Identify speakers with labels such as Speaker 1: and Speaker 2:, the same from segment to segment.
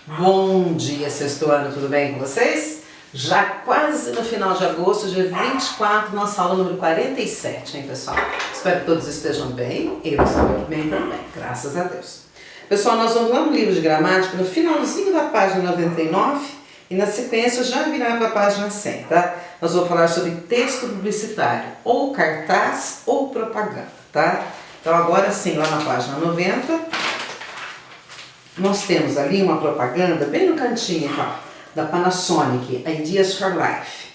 Speaker 1: Bom dia, sexto ano, tudo bem com vocês? Já quase no final de agosto, dia 24, nossa aula número 47, hein, pessoal? Espero que todos estejam bem, eu estou aqui bem também, graças a Deus. Pessoal, nós vamos lá no livro de gramática, no finalzinho da página 99, e na sequência já virar para a página 100, tá? Nós vamos falar sobre texto publicitário, ou cartaz ou propaganda, tá? Então agora sim, lá na página 90, nós temos ali uma propaganda bem no cantinho, tá? Da Panasonic, Ideas for Life.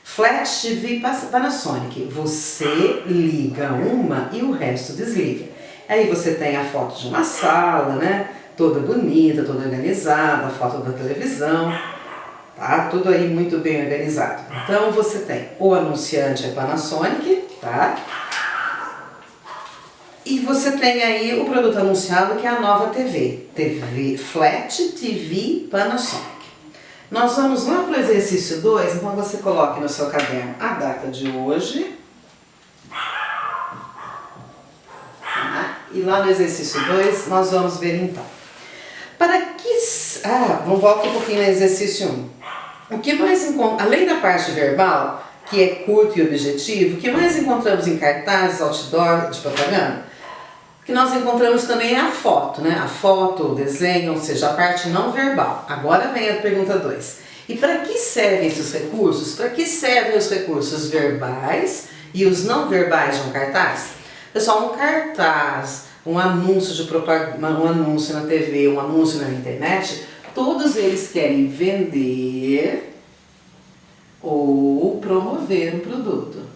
Speaker 1: Flat TV Panasonic, você liga uma e o resto desliga. Aí você tem a foto de uma sala, né? Toda bonita, toda organizada, a foto da televisão, tá? Tudo aí muito bem organizado. Então você tem o anunciante é Panasonic, tá? E você tem aí o produto anunciado que é a nova TV, Flat TV Panasonic. Nós vamos lá para o exercício 2, então você coloque no seu caderno a data de hoje. E lá no exercício 2 nós vamos ver então. Vamos voltar um pouquinho no exercício 1. O que mais encontramos, além da parte verbal, que é curto e objetivo, o que mais encontramos em cartazes, outdoor, de propaganda? O que nós encontramos também é a foto, né? A foto, o desenho, ou seja, a parte não verbal. Agora vem a pergunta 2. E para que servem esses recursos? Para que servem os recursos verbais e os não verbais de um cartaz? Pessoal, um cartaz, um anúncio de propaganda, um anúncio na TV, um anúncio na internet, todos eles querem vender ou promover um produto.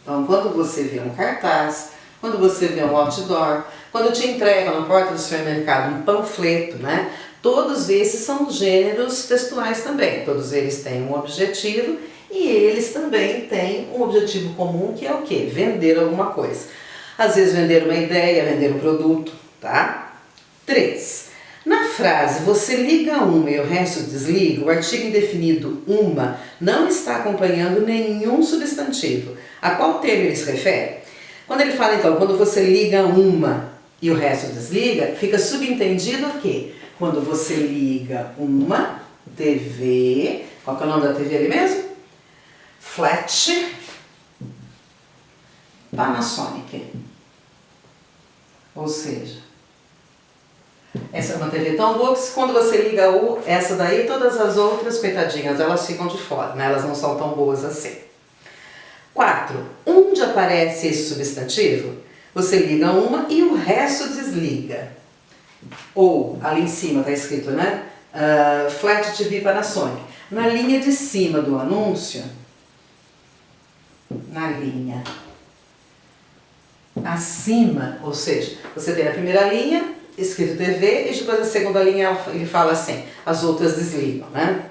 Speaker 1: Então, quando você vê um cartaz, quando você vê um outdoor, quando te entregam na porta do supermercado um panfleto, né? Todos esses são gêneros textuais também. Todos eles têm um objetivo e eles também têm um objetivo comum, que é o quê? Vender alguma coisa. Às vezes vender uma ideia, vender um produto, tá? 3. Na frase, você liga uma e o resto desliga, o artigo indefinido uma não está acompanhando nenhum substantivo. A qual termo ele se refere? Quando ele fala então, quando você liga uma e o resto desliga, fica subentendido o quê? Quando você liga uma TV, qual que é o nome da TV ali mesmo? Flat Panasonic. Ou seja, essa é uma TV tão boa que quando você liga essa daí, todas as outras, coitadinhas, elas ficam de fora, né? Elas não são tão boas assim. 4. Onde aparece esse substantivo, você liga uma e o resto desliga. Ou, ali em cima está escrito, né? Flat TV Panasonic. Na linha de cima do anúncio, na linha acima, ou seja, você tem a primeira linha, escrito TV, e depois a segunda linha ele fala assim, as outras desligam, né?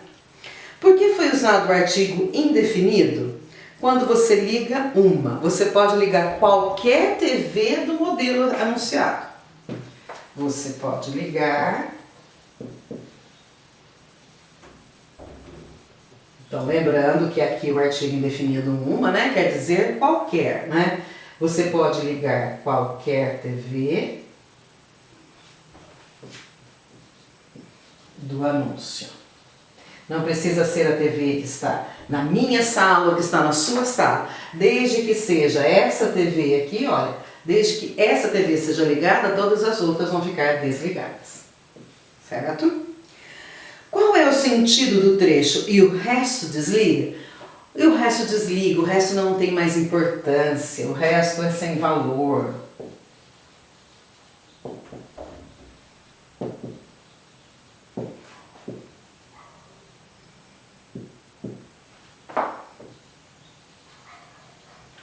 Speaker 1: Por que foi usado o artigo indefinido? Quando você liga uma, você pode ligar qualquer TV do modelo anunciado. Você pode ligar. Então, lembrando que aqui o artigo indefinido uma, né, quer dizer qualquer, né? Você pode ligar qualquer TV do anúncio. Não precisa ser a TV que está na minha sala ou que está na sua sala. Desde que seja essa TV aqui, olha, desde que essa TV seja ligada, todas as outras vão ficar desligadas. Certo? Qual é o sentido do trecho? E o resto desliga? E o resto desliga, o resto não tem mais importância, o resto é sem valor.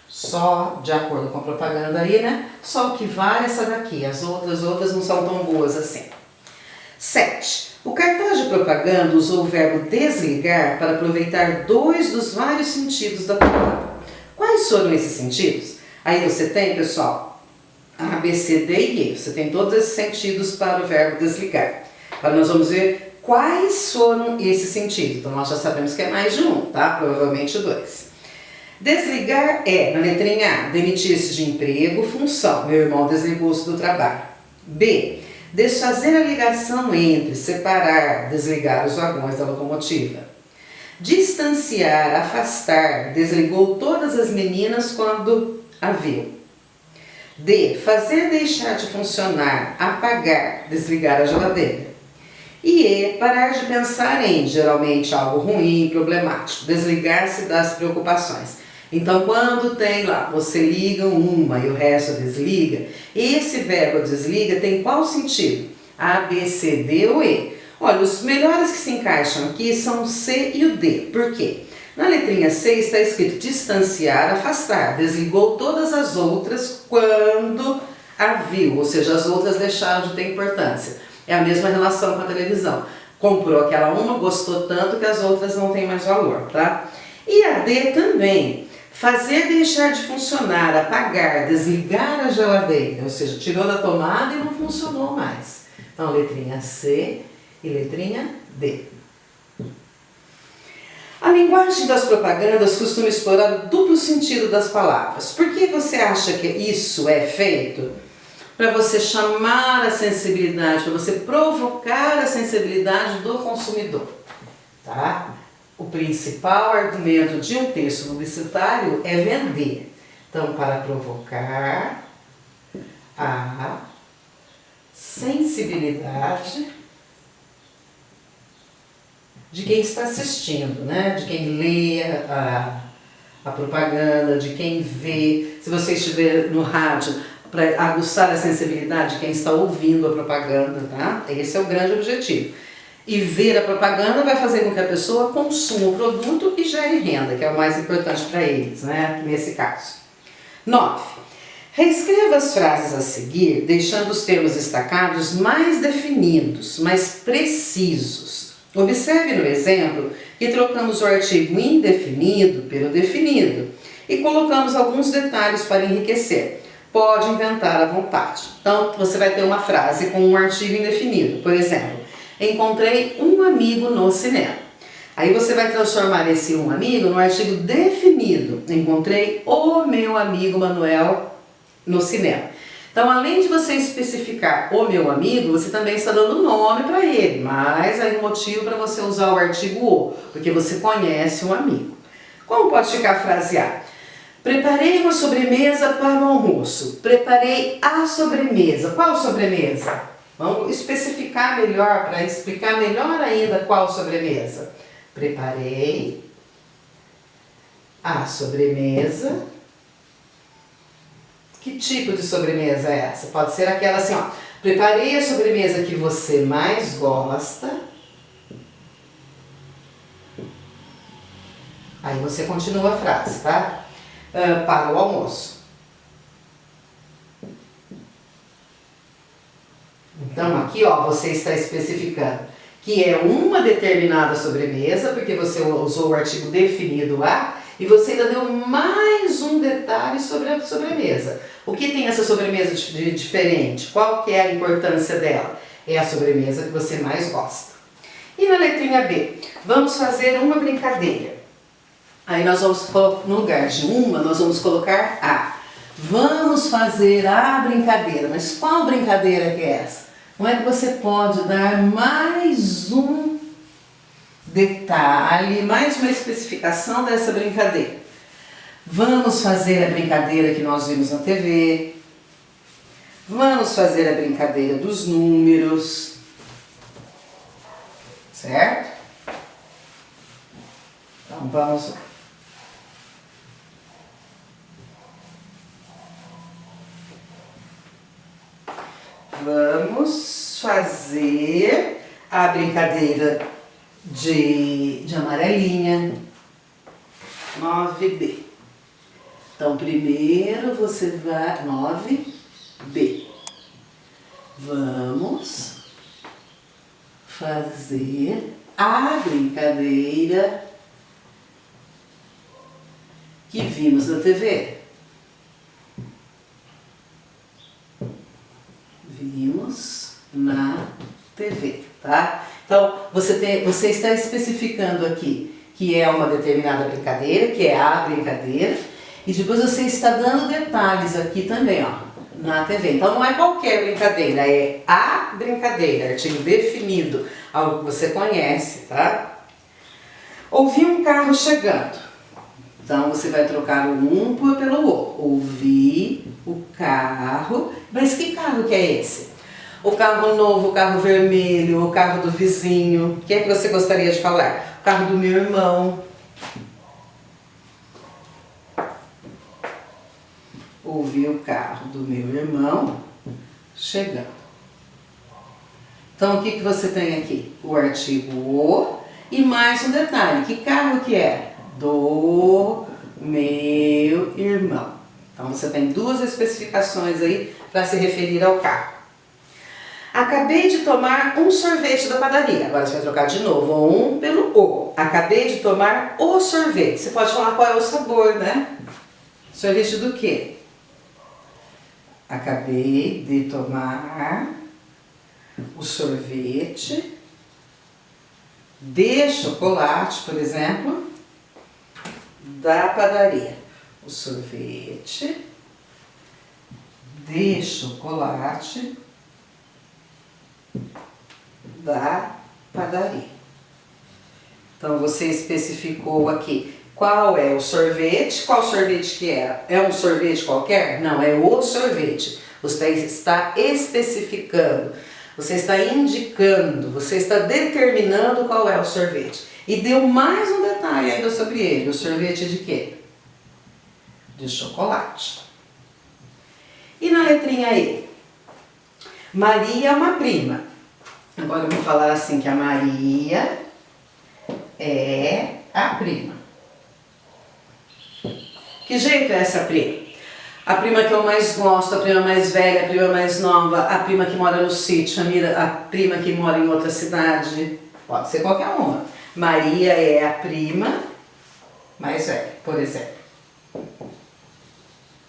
Speaker 1: Só de acordo com a propaganda aí, né? Só o que vale essa daqui, as outras não são tão boas assim. 7. O cartaz de propaganda usou o verbo desligar para aproveitar 2 dos vários sentidos da palavra. Quais foram esses sentidos? Aí você tem, pessoal, A, B, C, D e E. Você tem todos esses sentidos para o verbo desligar. Agora nós vamos ver quais foram esses sentidos. Então nós já sabemos que é mais de um, tá? Provavelmente 2. Desligar é, na letrinha A, demitir-se de emprego, função. Meu irmão desligou-se do trabalho. B. Desfazer a ligação entre, separar, desligar os vagões da locomotiva. Distanciar, afastar, desligou todas as meninas quando a viu. D. Fazer deixar de funcionar, apagar, desligar a geladeira. E E. Parar de pensar em, geralmente algo ruim, problemático, desligar-se das preocupações. Então, quando tem lá, você liga uma e o resto desliga, esse verbo desliga tem qual sentido? A, B, C, D ou E? Olha, os melhores que se encaixam aqui são o C e o D. Por quê? Na letrinha C está escrito distanciar, afastar. Desligou todas as outras quando a viu, ou seja, as outras deixaram de ter importância. É a mesma relação com a televisão. Comprou aquela uma, gostou tanto que as outras não têm mais valor, tá? E a D também. Fazer deixar de funcionar, apagar, desligar a geladeira, ou seja, tirou da tomada e não funcionou mais. Então, letrinha C e letrinha D. A linguagem das propagandas costuma explorar o duplo sentido das palavras. Por que você acha que isso é feito? Para você chamar a sensibilidade, para você provocar a sensibilidade do consumidor, tá? O principal argumento de um texto publicitário é vender. Então, para provocar a sensibilidade de quem está assistindo, né? De quem lê a propaganda, de quem vê. Se você estiver no rádio, para aguçar a sensibilidade de quem está ouvindo a propaganda, tá? Esse é o grande objetivo. E ver a propaganda vai fazer com que a pessoa consuma o produto e gere renda, que é o mais importante para eles, né? Nesse caso. 9. Reescreva as frases a seguir, deixando os termos destacados mais definidos, mais precisos. Observe no exemplo que trocamos o artigo indefinido pelo definido e colocamos alguns detalhes para enriquecer. Pode inventar à vontade. Então, você vai ter uma frase com um artigo indefinido. Por exemplo, encontrei um amigo no cinema. Aí você vai transformar esse um amigo no artigo definido. Encontrei o meu amigo Manuel no cinema. Então, além de você especificar o meu amigo, você também está dando nome para ele. Mas aí um motivo para você usar o artigo o, porque você conhece um amigo. Como pode ficar a frase A? Preparei uma sobremesa para o almoço. Preparei a sobremesa. Qual sobremesa? Vamos especificar melhor, para explicar melhor ainda qual sobremesa. Preparei a sobremesa. Que tipo de sobremesa é essa? Pode ser aquela assim, ó. Preparei a sobremesa que você mais gosta. Aí você continua a frase, tá? Para o almoço. Então aqui, ó, você está especificando que é uma determinada sobremesa, porque você usou o artigo definido a, e você ainda deu mais um detalhe sobre a sobremesa. O que tem essa sobremesa de diferente? Qual que é a importância dela? É a sobremesa que você mais gosta. E na letrinha B, vamos fazer uma brincadeira. Aí nós vamos, no lugar de uma, nós vamos colocar a. Vamos fazer a brincadeira. Mas qual brincadeira que é essa? Como é que você pode dar mais um detalhe, mais uma especificação dessa brincadeira? Vamos fazer a brincadeira que nós vimos na TV. Vamos fazer a brincadeira dos números. Certo? Então vamos lá. Vamos fazer a brincadeira de amarelinha, 9B. Então, primeiro você vai, 9B. Vamos fazer a brincadeira que vimos na TV. Vimos na TV, tá? Então, você está especificando aqui que é uma determinada brincadeira, que é a brincadeira, e depois você está dando detalhes aqui também, ó, na TV. Então não é qualquer brincadeira, é a brincadeira, artigo definido, algo que você conhece, tá? Ouvi um carro chegando. Então você vai trocar o um pelo o. Ouvi o carro. Mas que carro que é esse? O carro novo, o carro vermelho, o carro do vizinho. O que é que você gostaria de falar? O carro do meu irmão. Ouvi o carro do meu irmão chegando. Então o que você tem aqui? O artigo o e mais um detalhe. Que carro que é? Do meu irmão. Então você tem duas especificações aí para se referir ao carro. Acabei de tomar um sorvete da padaria. Agora você vai trocar de novo o um pelo o. Acabei de tomar o sorvete. Você pode falar qual é o sabor, né? Sorvete do quê? Acabei de tomar o sorvete de chocolate, por exemplo, da padaria. O sorvete de chocolate da padaria. Então você especificou aqui qual é o sorvete, qual sorvete que é? É um sorvete qualquer? Não, é o sorvete. Você está especificando, você está indicando, você está determinando qual é o sorvete. E deu mais um detalhe ainda sobre ele. O sorvete de quê? De chocolate. E na letrinha E? Maria é uma prima. Agora eu vou falar assim que a Maria é a prima. Que jeito é essa prima? A prima que eu mais gosto, a prima mais velha, a prima mais nova, a prima que mora no sítio, a prima que mora em outra cidade. Pode ser qualquer uma. Maria é a prima mais velha, por exemplo.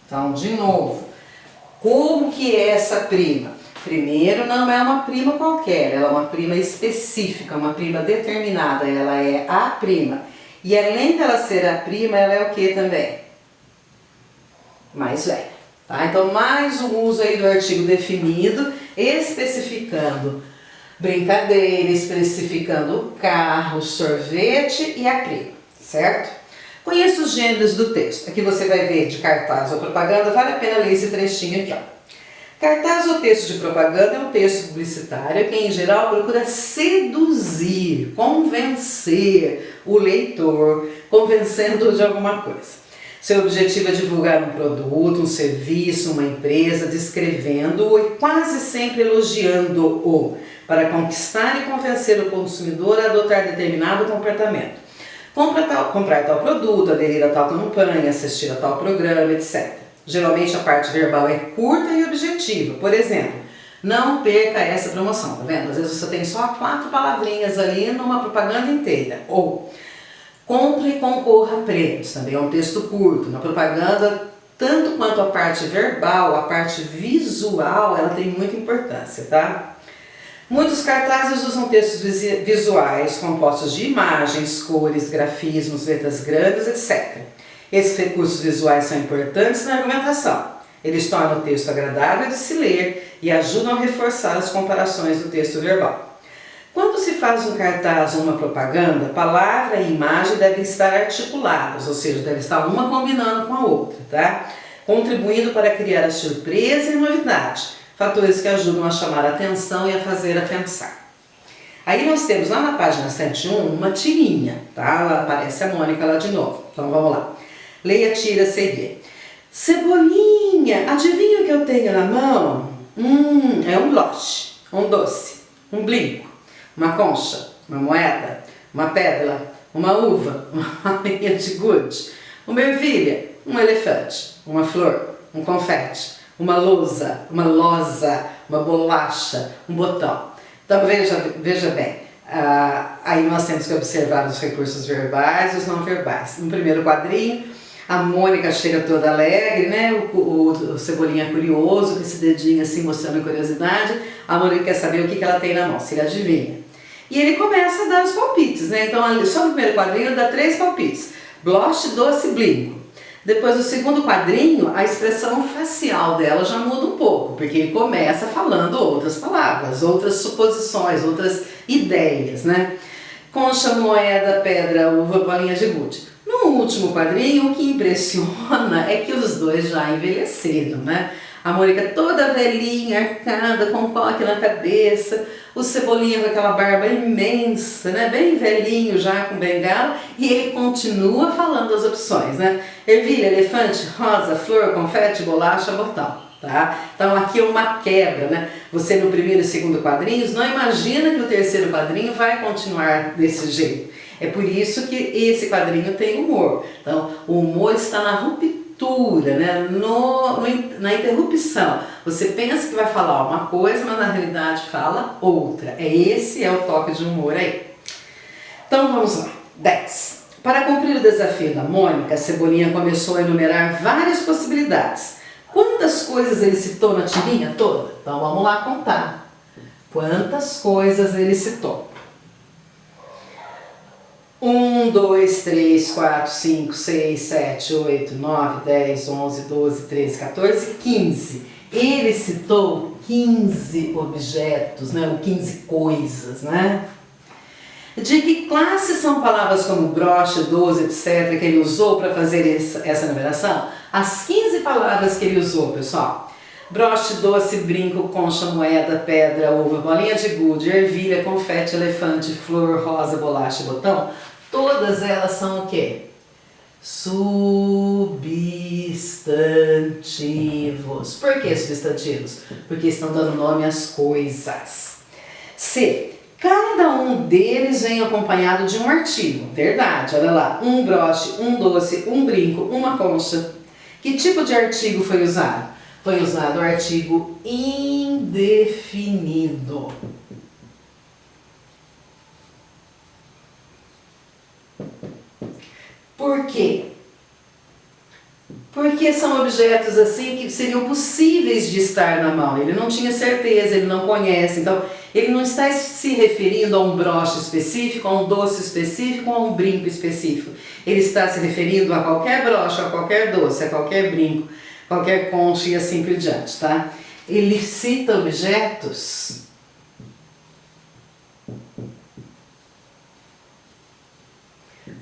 Speaker 1: Então, de novo, como que é essa prima? Primeiro, não é uma prima qualquer, ela é uma prima específica, uma prima determinada, ela é a prima. E além dela ser a prima, ela é o que também? Mais velha. Tá? Então, mais um uso aí do artigo definido, especificando brincadeira, especificando o carro, o sorvete e a prima, certo? Conheça os gêneros do texto. Aqui você vai ver de cartaz ou propaganda, vale a pena ler esse trechinho aqui, ó. Cartaz ou texto de propaganda é um texto publicitário que, em geral, procura seduzir, convencer o leitor, convencendo-o de alguma coisa. Seu objetivo é divulgar um produto, um serviço, uma empresa, descrevendo-o e quase sempre elogiando-o, para conquistar e convencer o consumidor a adotar determinado comportamento. Comprar tal produto, aderir a tal campanha, assistir a tal programa, etc. Geralmente a parte verbal é curta e objetiva. Por exemplo, não perca essa promoção, tá vendo? Às vezes você tem só 4 palavrinhas ali numa propaganda inteira. Ou, compre e concorra a prêmios, também é um texto curto. Na propaganda, tanto quanto a parte verbal, a parte visual, ela tem muita importância, tá? Muitos cartazes usam textos visuais compostos de imagens, cores, grafismos, letras grandes, etc. Esses recursos visuais são importantes na argumentação. Eles tornam o texto agradável de se ler e ajudam a reforçar as comparações do texto verbal. Quando se faz um cartaz ou uma propaganda, palavra e imagem devem estar articuladas, ou seja, devem estar uma combinando com a outra, tá? Contribuindo para criar a surpresa e novidade, fatores que ajudam a chamar a atenção e a fazer a pensar. Aí nós temos lá na página 101 uma tirinha, tá? Lá aparece a Mônica lá de novo. Então vamos lá. Leia a tira a seguir. Cebolinha, adivinha o que eu tenho na mão? É um blush, um doce, um brinco, uma concha, uma moeda, uma pérola, uma uva, uma linha de gude, uma ervilha, um elefante, uma flor, um confete, uma lousa, uma losa, uma bolacha, um botão. Então veja bem, aí nós temos que observar os recursos verbais e os não verbais. No primeiro quadrinho, a Mônica chega toda alegre, né? O Cebolinha curioso, com esse dedinho assim mostrando curiosidade. A Mônica quer saber o que ela tem na mão, se ele adivinha. E ele começa a dar os palpites, né? Então, só no primeiro quadrinho ele dá 3 palpites. Broche, doce, brinco. Depois, no segundo quadrinho, a expressão facial dela já muda um pouco, porque ele começa falando outras palavras, outras suposições, outras ideias, né? Concha, moeda, pedra, uva, bolinha de gude. No último quadrinho, o que impressiona é que os dois já envelheceram, né? A Mônica toda velhinha, arcada, com um coque na cabeça, o Cebolinha com aquela barba imensa, né? Bem velhinho já, com bengala, e ele continua falando as opções, né? Ervilha, elefante, rosa, flor, confete, bolacha, botão, tá? Então aqui é uma quebra, né? Você no primeiro e segundo quadrinhos não imagina que o terceiro quadrinho vai continuar desse jeito. É por isso que esse quadrinho tem humor. Então o humor está na ruptura, né? Na interrupção. Você pensa que vai falar uma coisa, mas na realidade fala outra. Esse é o toque de humor aí. Então vamos lá. 10. Para cumprir o desafio da Mônica, a Cebolinha começou a enumerar várias possibilidades. Quantas coisas ele citou na tirinha toda? Então vamos lá contar. Quantas coisas ele citou? 1, 2, 3, 4, 5, 6, 7, 8, 9, 10, 11, 12, 13, 14, 15. Ele citou 15 objetos, né? Ou 15 coisas, né? De que classe são palavras como broche, doce, etc. que ele usou para fazer essa numeração? As 15 palavras que ele usou, pessoal. Broche, doce, brinco, concha, moeda, pedra, uva, bolinha de gude, ervilha, confete, elefante, flor, rosa, bolacha e botão. Todas elas são o quê? Substantivos. Por que substantivos? Porque estão dando nome às coisas. C. Cada um deles vem acompanhado de um artigo. Verdade, olha lá. Um broche, um doce, um brinco, uma concha. Que tipo de artigo foi usado? Foi usado o artigo indefinido. Por quê? Porque são objetos assim que seriam possíveis de estar na mão. Ele não tinha certeza, ele não conhece. Então, ele não está se referindo a um broche específico, a um doce específico, a um brinco específico. Ele está se referindo a qualquer broche, a qualquer doce, a qualquer brinco, qualquer concha e assim por diante, tá? Ele cita objetos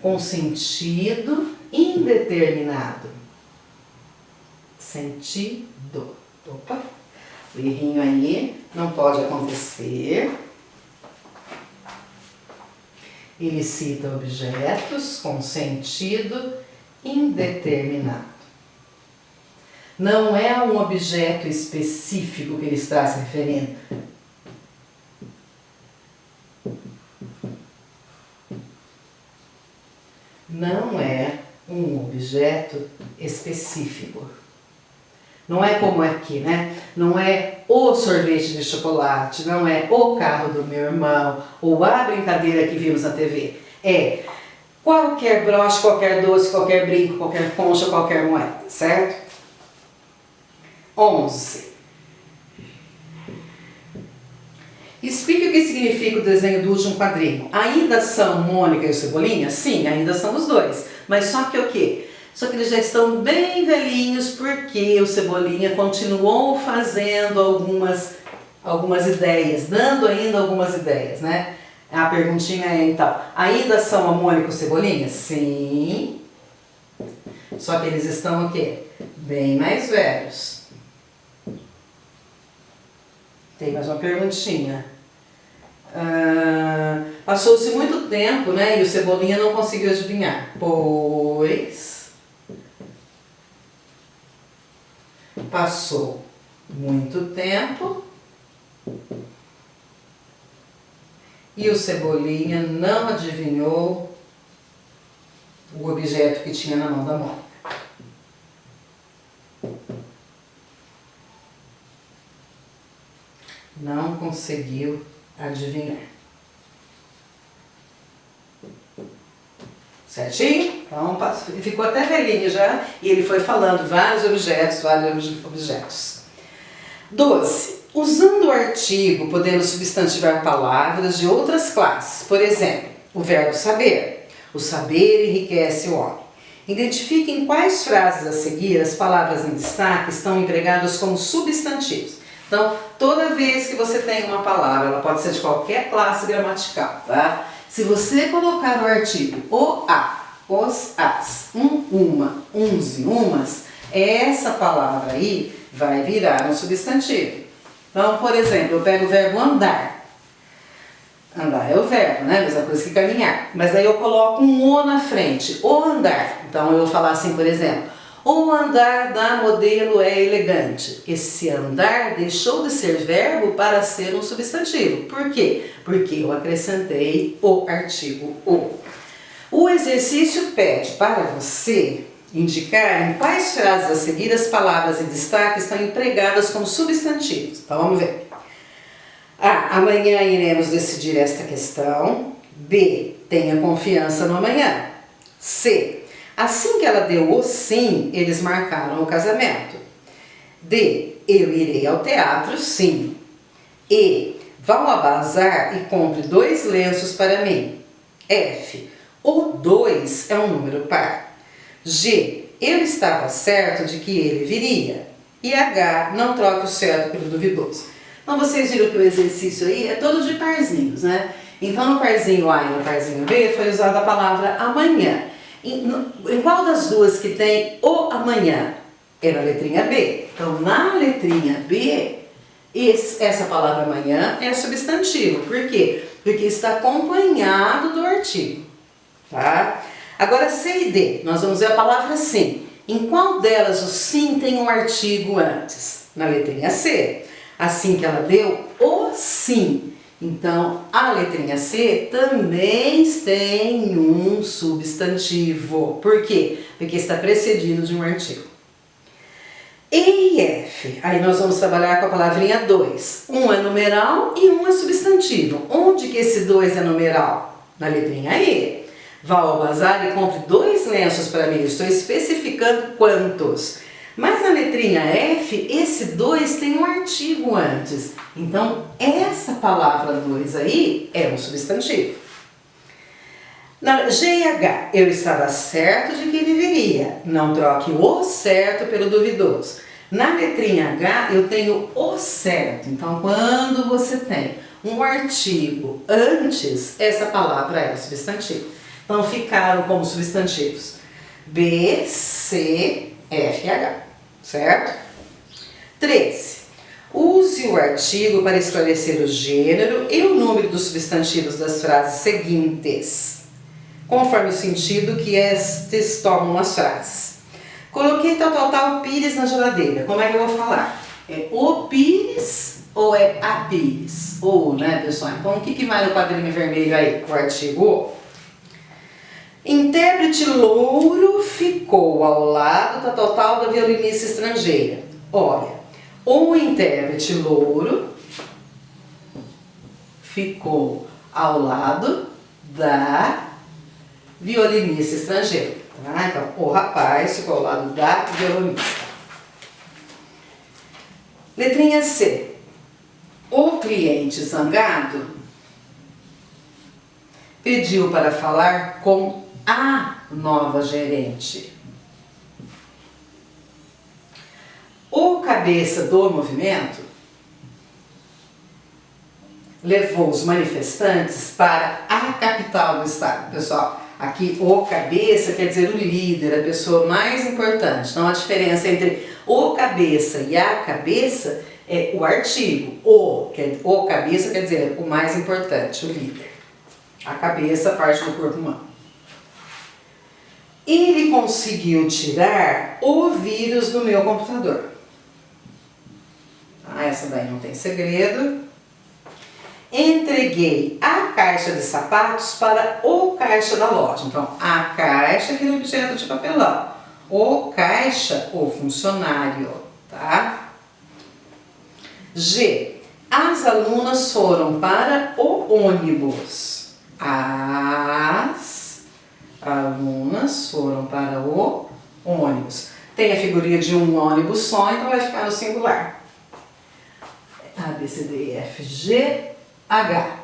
Speaker 1: com sentido indeterminado. Sentido. Opa, o errinho aí não pode acontecer. Ele cita objetos com sentido indeterminado. Não é um objeto específico que ele está se referindo. Não é um objeto específico. Não é como aqui, né? Não é o sorvete de chocolate, não é o carro do meu irmão, ou a brincadeira que vimos na TV. É qualquer broche, qualquer doce, qualquer brinco, qualquer concha, qualquer moeda, certo? 11. Explique o que significa o desenho do último quadrinho. Ainda são Mônica e o Cebolinha? Sim, ainda são os dois. Mas só que o quê? Só que eles já estão bem velhinhos porque o Cebolinha continuou fazendo algumas ideias, dando ainda algumas ideias, né? A perguntinha é então, ainda são a Mônica e o Cebolinha? Sim. Só que eles estão o quê? Bem mais velhos. Tem mais uma perguntinha. Passou-se muito tempo, né? E o Cebolinha não conseguiu adivinhar. Pois passou muito tempo e o Cebolinha não adivinhou o objeto que tinha na mão da Mônica. Não conseguiu adivinhar. Certinho? Então, ficou até velhinho já, e ele foi falando vários objetos, 12. Usando o artigo, podemos substantivar palavras de outras classes. Por exemplo, o verbo saber. O saber enriquece o homem. Identifique em quais frases a seguir as palavras em destaque estão empregadas como substantivos. Então, toda vez que você tem uma palavra, ela pode ser de qualquer classe gramatical, tá? Se você colocar o artigo o, a, os, as, uma, uns e umas, essa palavra aí vai virar um substantivo. Então, por exemplo, eu pego o verbo andar. Andar é o verbo, né? Mesma coisa que caminhar. Mas aí eu coloco um o na frente. O andar. Então eu vou falar assim, por exemplo. O andar da modelo é elegante. Esse andar deixou de ser verbo para ser um substantivo. Por quê? Porque eu acrescentei o artigo o. O exercício pede para você indicar em quais frases a seguir as palavras em destaque estão empregadas como substantivos. Então vamos ver. A. Amanhã iremos decidir esta questão. B. Tenha confiança no amanhã. C. Assim que ela deu o sim, eles marcaram o casamento. D. Eu irei ao teatro, sim. E. Vão ao bazar e compre 2 lenços para mim. F. O 2 é um número par. G. Eu estava certo de que ele viria. E H. Não troque o certo pelo duvidoso. Então vocês viram que o exercício aí é todo de parzinhos, né? Então no parzinho A e no parzinho B foi usada a palavra amanhã. Em qual das duas que tem o amanhã? É na letrinha B. Então na letrinha B, essa palavra amanhã é substantivo. Por quê? Porque está acompanhado do artigo. Tá? Agora C e D, nós vamos ver a palavra sim. Em qual delas o sim tem um artigo antes? Na letrinha C. Assim que ela deu o sim. Então, a letrinha C também tem um substantivo. Por quê? Porque está precedido de um artigo. E e F. Aí nós vamos trabalhar com a palavrinha 2. Um é numeral e um é substantivo. Onde que esse 2 é numeral? Na letrinha E. Vá ao bazar e compre 2 lenços para mim. Estou especificando quantos. Mas na letrinha F, esse 2 tem um artigo antes. Então, essa palavra 2 aí é um substantivo. Na G e H, eu estava certo de que ele viria. Não troque o certo pelo duvidoso. Na letrinha H, eu tenho o certo. Então, quando você tem um artigo antes, essa palavra é substantivo. Então, ficaram como substantivos B, C, F e H. Certo? 13. Use o artigo para esclarecer o gênero e o número dos substantivos das frases seguintes, conforme o sentido que estes tomam as frases. Coloquei tal pires na geladeira. Como é que eu vou falar? É o pires ou é a pires? Ou, né, pessoal? Então, o que vai no quadrinho vermelho aí? O artigo o. Intérprete louro ficou ao lado da violinista estrangeira. Olha, o intérprete louro ficou ao lado da violinista estrangeira. Tá? Então, o rapaz ficou ao lado da violinista. Letrinha C. O cliente zangado pediu para falar com a nova gerente. O cabeça do movimento levou os manifestantes para a capital do estado. Pessoal, aqui o cabeça quer dizer o líder, a pessoa mais importante. Então a diferença entre o cabeça e a cabeça é o artigo. O cabeça quer dizer o mais importante, o líder. A cabeça, parte do corpo humano. Ele conseguiu tirar o vírus do meu computador. Ah, essa daí não tem segredo. Entreguei a caixa de sapatos para o caixa da loja. Então, a caixa, aquele objeto de papelão. O caixa, o funcionário, tá? G. As alunas foram para o ônibus. As alunas foram para o ônibus. Tem a figurinha de um ônibus só, então vai ficar no singular. A, B, C, D, E, F, G, H.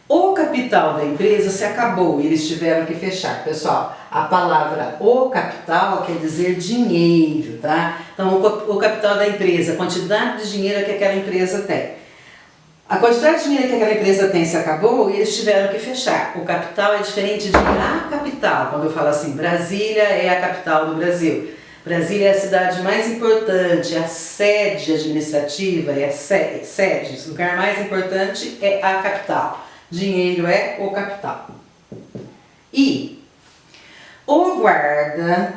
Speaker 1: O capital da empresa se acabou e eles tiveram que fechar. Pessoal, a palavra o capital quer dizer dinheiro, tá? Então, o capital da empresa, a quantidade de dinheiro que aquela empresa tem. A quantidade de dinheiro que aquela empresa tem se acabou e eles tiveram que fechar. O capital é diferente de a capital. Quando eu falo assim, Brasília é a capital do Brasil. Brasília é a cidade mais importante, a sede administrativa, é a sede. O lugar mais importante é a capital. Dinheiro é o capital. E o guarda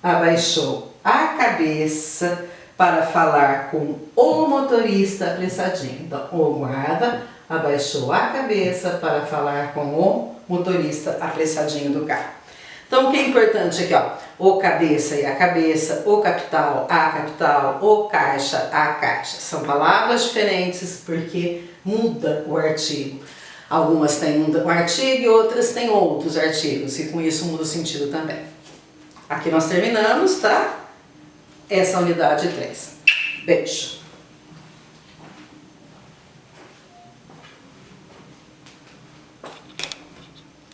Speaker 1: abaixou a cabeça para falar com o motorista apressadinho. Então, o guarda abaixou a cabeça para falar com o motorista apressadinho do carro. Então, o que é importante aqui, ó, o cabeça e a cabeça, o capital, a capital, o caixa, a caixa. São palavras diferentes porque muda o artigo. Algumas têm um artigo e outras têm outros artigos, e com isso muda o sentido também. Aqui nós terminamos, tá? Essa unidade 3. Beijo!